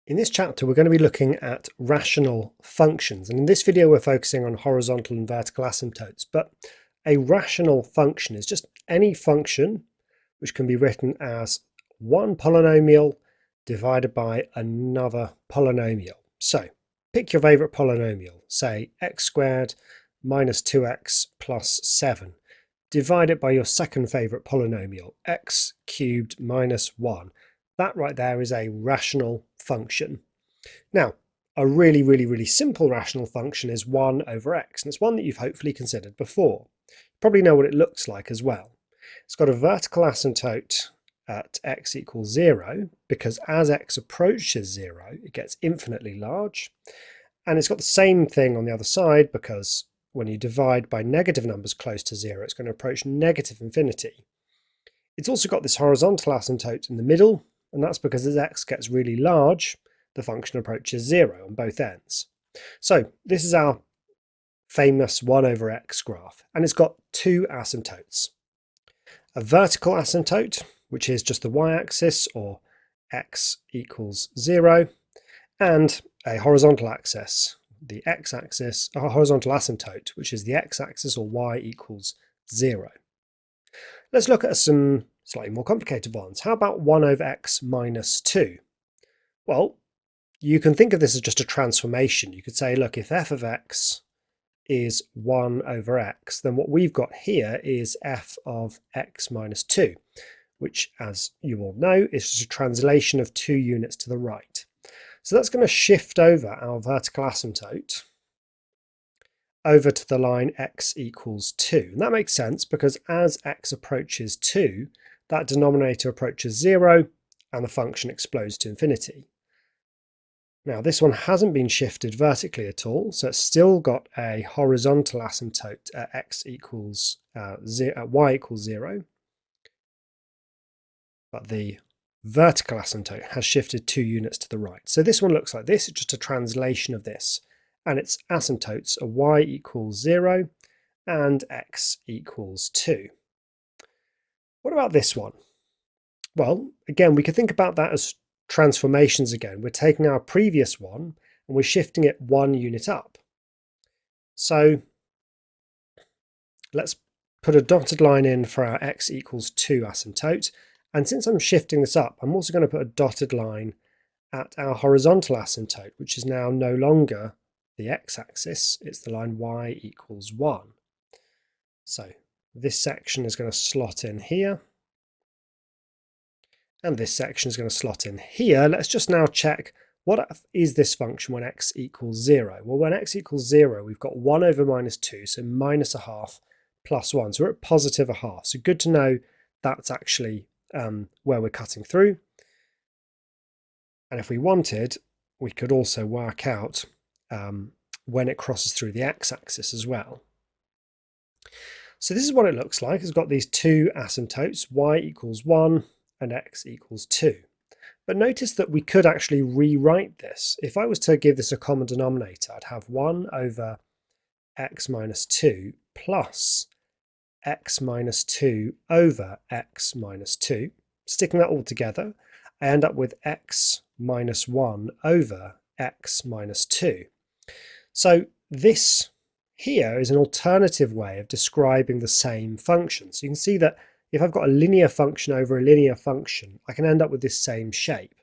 In this chapter, we're going to be looking at rational functions. And in this video, we're focusing on horizontal and vertical asymptotes. But a rational function is just any function which can be written as one polynomial divided by another polynomial. So pick your favorite polynomial, say x squared minus 2x plus 7. Divide it by your second favorite polynomial, x cubed minus 1. That right there is a rational function. Now, a really simple rational function is 1 over x, and it's one that you've hopefully considered before. You probably know what it looks like as well. It's got a vertical asymptote at x equals 0, because as x approaches 0, it gets infinitely large. And it's got the same thing on the other side, because when you divide by negative numbers close to 0, it's going to approach negative infinity. It's also got this horizontal asymptote in the middle, and that's because as x gets really large, the function approaches 0 on both ends. So this is our famous 1 over x graph, and it's got two asymptotes. A vertical asymptote, which is just the y-axis, or x equals 0, and a horizontal axis, the x-axis, a horizontal asymptote, which is the x-axis, or y equals 0. Let's look at some slightly more complicated ones. How about 1 over x minus 2? Well, you can think of this as just a transformation. You could say, look, if f of x is 1 over x, then what we've got here is f of x minus 2, which, as you all know, is just a translation of 2 units to the right. So that's going to shift over our vertical asymptote over to the line x equals 2. And that makes sense because as x approaches 2, that denominator approaches 0 and the function explodes to infinity. Now this one hasn't been shifted vertically at all, so it's still got a horizontal asymptote at y equals 0. But the vertical asymptote has shifted 2 units to the right. So this one looks like this, it's just a translation of this. And its asymptotes are y equals 0 and x equals 2. What about this one? Well, again, we could think about that as transformations again. We're taking our previous one and we're shifting it 1 unit up. So let's put a dotted line in for our x equals 2 asymptote. And since I'm shifting this up, I'm also going to put a dotted line at our horizontal asymptote, which is now no longer the x-axis, it's the line y equals 1. So this section is going to slot in here, and this section is going to slot in here. Let's just now check, what is this function when x equals 0? Well, when x equals 0, we've got 1 over minus 2, so minus a half plus 1. So we're at positive a half. So good to know that's actually where we're cutting through. And if we wanted, we could also work out when it crosses through the x-axis as well. So this is what it looks like. It's got these two asymptotes, y equals 1 and x equals 2. But notice that we could actually rewrite this. If I was to give this a common denominator, I'd have 1 over x minus 2 plus x minus 2 over x minus 2. Sticking that all together, I end up with x minus 1 over x minus 2. So this here is an alternative way of describing the same function. So you can see that if I've got a linear function over a linear function, I can end up with this same shape.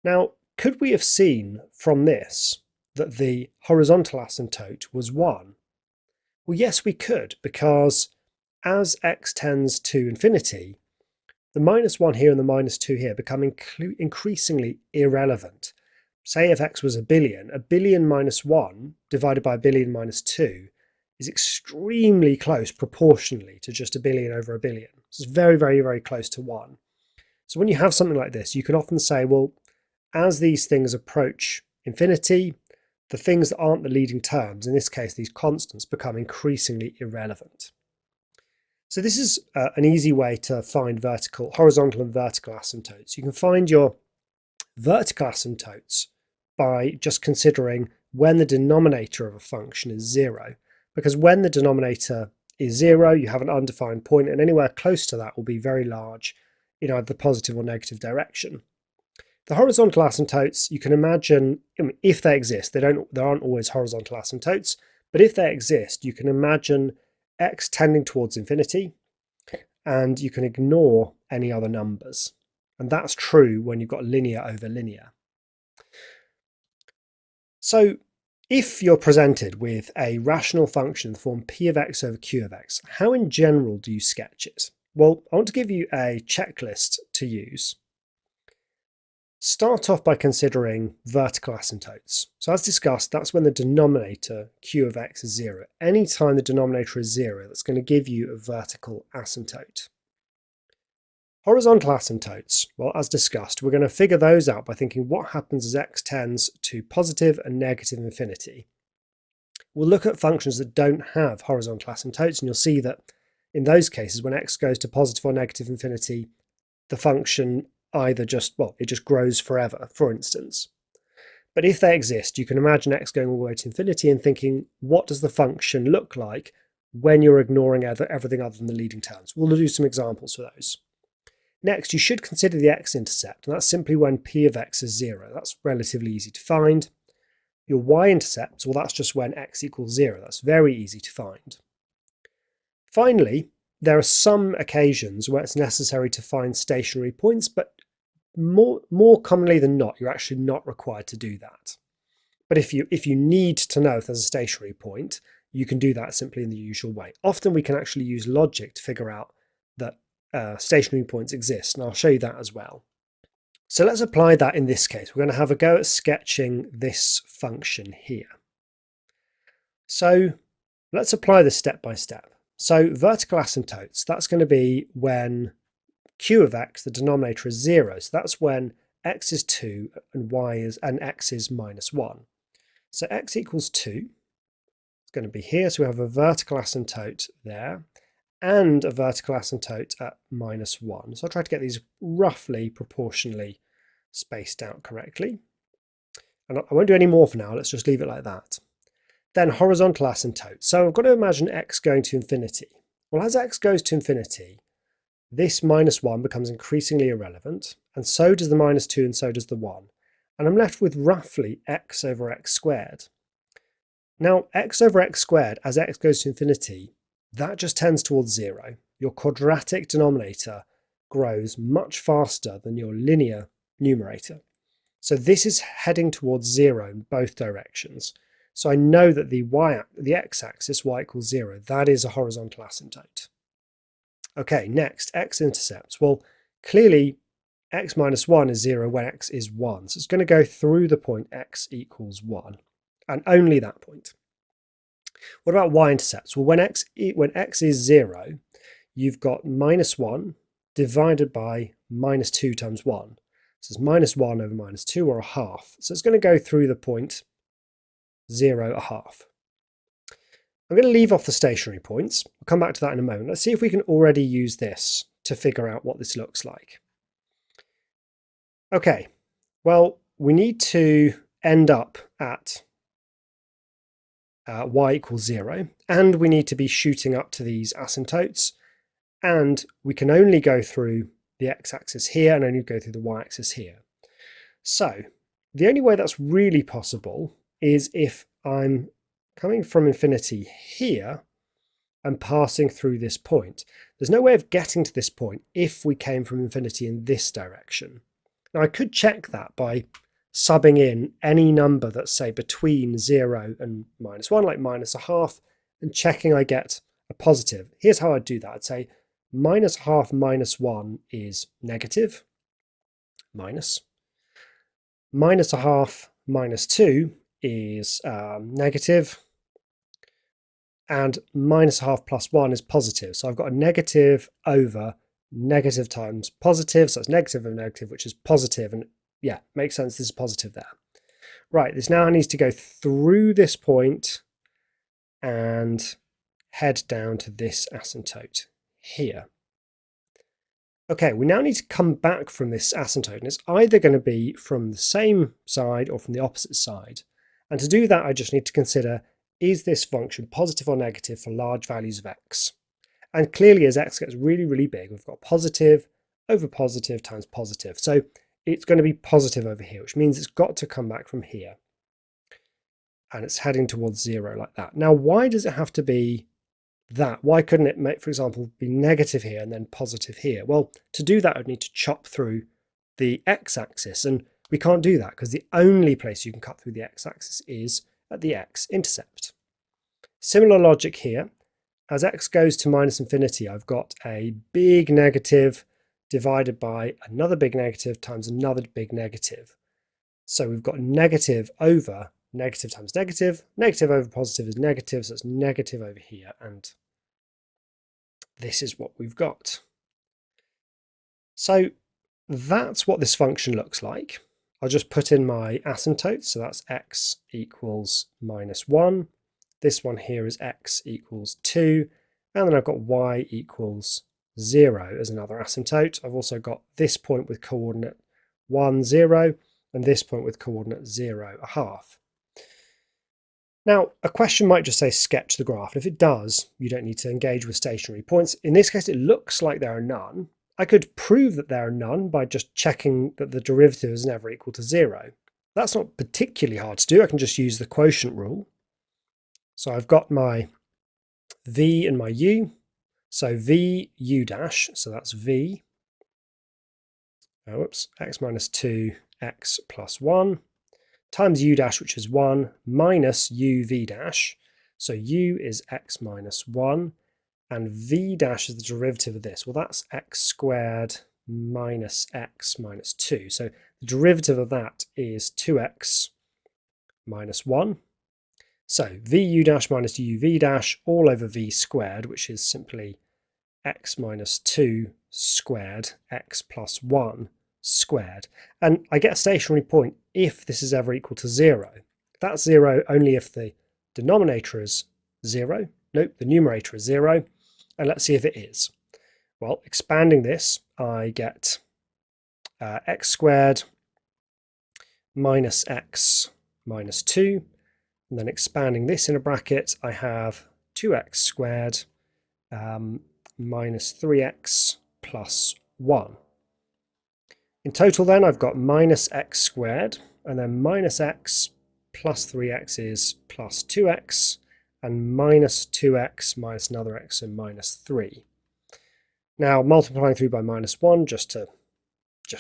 Now, could we have seen from this that the horizontal asymptote was 1? Well, yes, we could, because as x tends to infinity, the minus 1 here and the minus 2 here become increasingly irrelevant. Say if x was a billion minus 1 divided by a billion minus 2 is extremely close proportionally to just a billion over a billion. So it's very close to 1. So when you have something like this, you can often say, well, as these things approach infinity, the things that aren't the leading terms, in this case these constants, become increasingly irrelevant. So this is an easy way to find horizontal and vertical asymptotes. You can find your vertical asymptotes by just considering when the denominator of a function is 0. Because when the denominator is 0, you have an undefined point, and anywhere close to that will be very large in either the positive or negative direction. The horizontal asymptotes, you can imagine, if they exist, there aren't always horizontal asymptotes, but if they exist, you can imagine x tending towards infinity, and you can ignore any other numbers. And that's true when you've got linear over linear. So if you're presented with a rational function in the form p of x over q of x, how in general do you sketch it? Well, I want to give you a checklist to use. Start off by considering vertical asymptotes. So as discussed, that's when the denominator q of x is 0. Anytime the denominator is 0, that's going to give you a vertical asymptote. Horizontal asymptotes, well, as discussed, we're going to figure those out by thinking what happens as x tends to positive and negative infinity. We'll look at functions that don't have horizontal asymptotes, and you'll see that in those cases, when x goes to positive or negative infinity, the function either just grows forever, for instance. But if they exist, you can imagine x going all the way to infinity and thinking, what does the function look like when you're ignoring everything other than the leading terms? We'll do some examples for those. Next, you should consider the x-intercept, and that's simply when p of x is 0. That's relatively easy to find. Your y-intercept, well, that's just when x equals 0. That's very easy to find. Finally, there are some occasions where it's necessary to find stationary points, but more commonly than not, you're actually not required to do that. But if you need to know if there's a stationary point, you can do that simply in the usual way. Often we can actually use logic to figure out that stationary points exist, and I'll show you that as well. So let's apply that in this case. We're going to have a go at sketching this function here. So let's apply this step by step. So vertical asymptotes, that's going to be when q of x, the denominator, is 0. So that's when x is 2 and x is minus 1. So x equals 2. It's going to be here. So we have a vertical asymptote there and a vertical asymptote at minus 1. So I'll try to get these roughly proportionally spaced out correctly. And I won't do any more for now. Let's just leave it like that. Then horizontal asymptote. So I've got to imagine x going to infinity. Well, as x goes to infinity, this minus 1 becomes increasingly irrelevant, and so does the minus 2, and so does the 1. And I'm left with roughly x over x squared. Now, x over x squared, as x goes to infinity, that just tends towards 0. Your quadratic denominator grows much faster than your linear numerator. So this is heading towards 0 in both directions. So I know that the x-axis, y equals 0, that is a horizontal asymptote. Okay, next, x-intercepts. Well, clearly x minus 1 is 0 when x is 1. So it's going to go through the point x equals 1, and only that point. What about y-intercepts? Well, when x is 0, you've got minus 1 divided by minus 2 times 1. So it's minus 1 over minus 2, or a half. So it's going to go through the point 0, a half. I'm going to leave off the stationary points. We'll come back to that in a moment. Let's see if we can already use this to figure out what this looks like. Okay, well, we need to end up at y equals 0, and we need to be shooting up to these asymptotes, and we can only go through the x-axis here and only go through the y-axis here. So the only way that's really possible is if I'm coming from infinity here and passing through this point. There's no way of getting to this point if we came from infinity in this direction. Now I could check that by subbing in any number that's, say, between 0 and minus 1, like minus a half, and checking I get a positive. Here's how I'd do that. I'd say minus half minus 1 is negative, minus a half minus 2 is negative, and minus a half plus 1 is positive. So I've got a negative over negative times positive, so it's negative over negative, which is positive, and yeah, makes sense, this is positive there. Right, this now needs to go through this point and head down to this asymptote here. Okay, we now need to come back from this asymptote, and it's either going to be from the same side or from the opposite side. And to do that, I just need to consider, is this function positive or negative for large values of x? And clearly, as x gets really, really big, we've got positive over positive times positive. So it's going to be positive over here, which means it's got to come back from here. And it's heading towards 0 like that. Now, why does it have to be that? Why couldn't it, make, for example, be negative here and then positive here? Well, to do that, I'd need to chop through the x-axis, and we can't do that because the only place you can cut through the x-axis is at the x-intercept. Similar logic here. As x goes to minus infinity, I've got a big negative divided by another big negative times another big negative. So we've got negative over negative times negative. Negative over positive is negative, so it's negative over here, and this is what we've got. So that's what this function looks like. I'll just put in my asymptotes, so that's x equals minus 1. This one here is x equals 2, and then I've got y equals 0 as another asymptote. I've also got this point with coordinate 1, 0, and this point with coordinate 0, a half. Now, a question might just say sketch the graph. If it does, you don't need to engage with stationary points. In this case, it looks like there are none. I could prove that there are none by just checking that the derivative is never equal to 0. That's not particularly hard to do. I can just use the quotient rule. So I've got my v and my u. So v u dash, so that's v, x minus 2, x plus 1, times u dash, which is 1, minus u v dash. So u is x minus 1, and v dash is the derivative of this. Well, that's x squared minus x minus 2. So the derivative of that is 2x minus 1. So vu dash minus uv dash all over v squared, which is simply x minus 2 squared x plus 1 squared. And I get a stationary point if this is ever equal to 0. That's 0 only if the denominator is 0. Nope, the numerator is 0. And let's see if it is. Well, expanding this, I get x squared minus x minus 2. And then expanding this in a bracket, I have 2x squared minus 3x plus 1. In total then, I've got minus x squared, and then minus x plus 3x is plus 2x, and minus 2x minus another x, so minus 3. Now, multiplying through by minus 1, just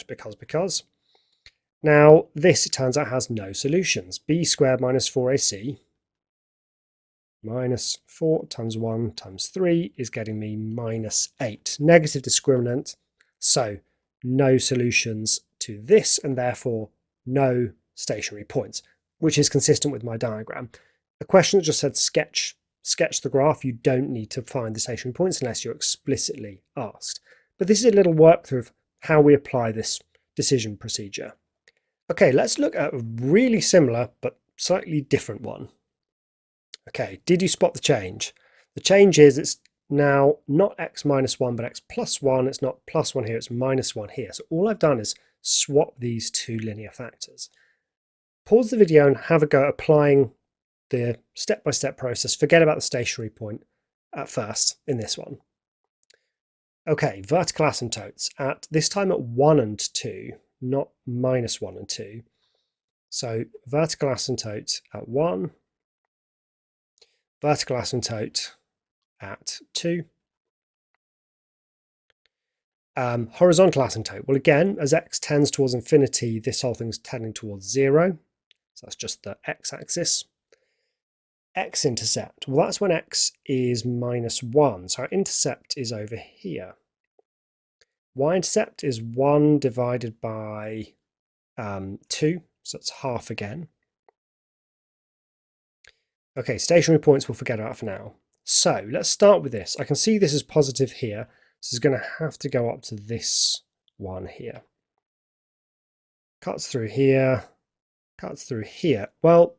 because. Now, this, it turns out, has no solutions. B squared minus 4ac minus 4 times 1 times 3 is getting me minus 8. Negative discriminant, so no solutions to this, and therefore no stationary points, which is consistent with my diagram. A question that just said sketch the graph, you don't need to find the stationary points unless you're explicitly asked. But this is a little workthrough of how we apply this decision procedure. Okay, let's look at a really similar but slightly different one. Okay, did you spot the change? The change is it's now not x minus 1 but x plus 1. It's not plus 1 here, it's minus 1 here. So all I've done is swap these two linear factors. Pause the video and have a go at applying the step-by-step process. Forget about the stationary point at first in this one. Okay, vertical asymptotes at this time at 1 and 2. Not minus 1 and 2. So vertical asymptote at 1, vertical asymptote at 2. Horizontal asymptote. Well, again, as x tends towards infinity, this whole thing's tending towards 0. So that's just the x-axis. X-intercept. Well, that's when x is minus 1. So our intercept is over here. Y-intercept is 1 divided by 2, so it's half again. Okay, stationary points we'll forget about for now. So let's start with this. I can see this is positive here, so it's going to have to go up to this one here. Cuts through here, cuts through here. Well,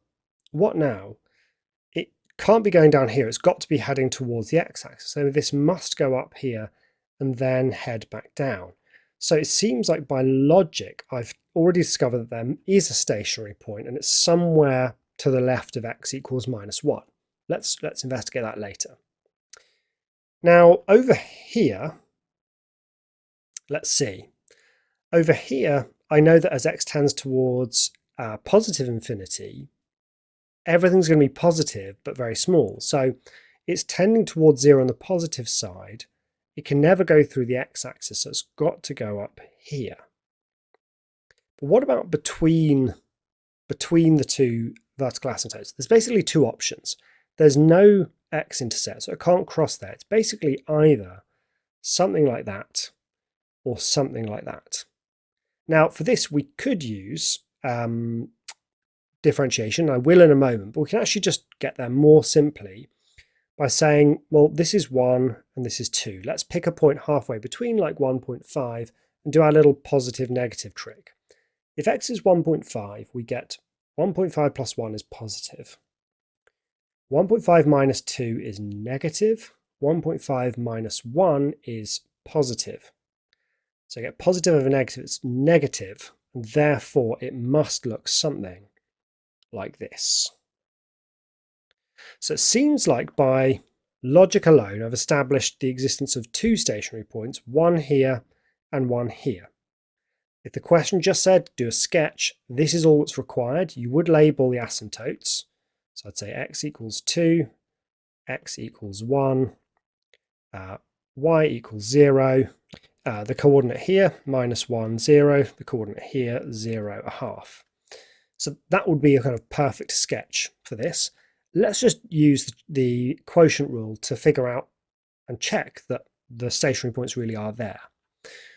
what now? It can't be going down here. It's got to be heading towards the x-axis. So this must go up here and then head back down. So it seems like by logic, I've already discovered that there is a stationary point and it's somewhere to the left of x equals minus 1. Let's investigate that later. Now over here, let's see. Over here, I know that as x tends towards positive infinity, everything's going to be positive but very small. So it's tending towards 0 on the positive side. It can never go through the x-axis, so it's got to go up here. But what about between the two vertical asymptotes? There's basically two options. There's no x-intercept, so it can't cross there. It's basically either something like that or something like that. Now, for this, we could use differentiation. I will in a moment, but we can actually just get there more simply by saying, well, this is 1 and this is 2. Let's pick a point halfway between, like 1.5, and do our little positive negative trick. If x is 1.5, we get 1.5 plus 1 is positive. 1.5 minus 2 is negative. 1.5 minus 1 is positive. So I get positive over negative, it's negative, and therefore it must look something like this. So it seems like by logic alone, I've established the existence of two stationary points, one here and one here. If the question just said, do a sketch, this is all that's required. You would label the asymptotes. So I'd say x equals 2, x equals 1, y equals 0. The coordinate here, minus 1, 0. The coordinate here, 0, a half. So that would be a kind of perfect sketch for this. Let's just use the quotient rule to figure out and check that the stationary points really are there.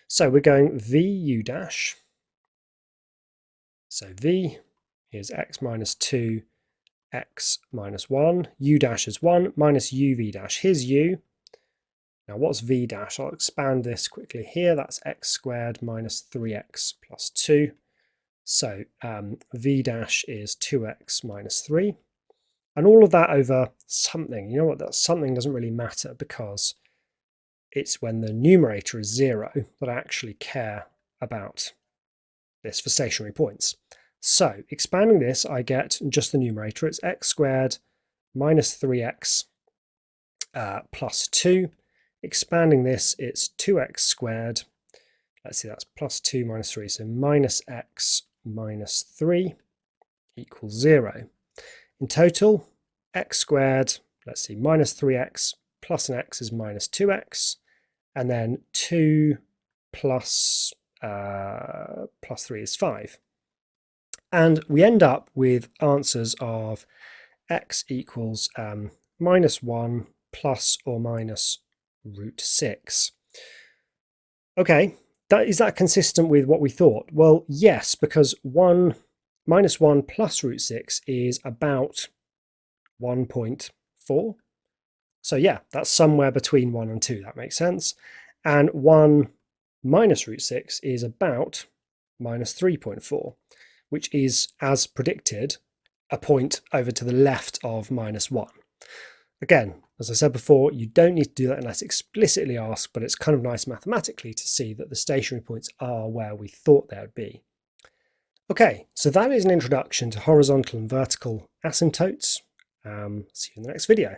So we're going VU dash. So V is x minus 2, x minus 1. U dash is 1 minus UV dash. Here's U. Now what's V dash? I'll expand this quickly here. That's x squared minus 3x plus 2. So V dash is 2x minus 3. And all of that over something. You know what? That something doesn't really matter because it's when the numerator is 0 that I actually care about this for stationary points. So expanding this, I get just the numerator. It's x squared minus 3x plus 2. Expanding this, it's 2x squared. Let's see, that's plus 2 minus 3. So minus x minus 3 equals 0. In total, x squared, let's see, minus 3x plus an x is minus 2x, and then 2 plus 3 is 5. And we end up with answers of x equals minus 1 plus or minus root 6. Okay, is that consistent with what we thought? Well, yes, because minus 1 plus root 6 is about 1.4. So yeah, that's somewhere between 1 and 2. That makes sense. And 1 minus root 6 is about minus 3.4, which is, as predicted, a point over to the left of minus 1. Again, as I said before, you don't need to do that unless explicitly asked, but it's kind of nice mathematically to see that the stationary points are where we thought they would be. Okay, so that is an introduction to horizontal and vertical asymptotes. See you in the next video.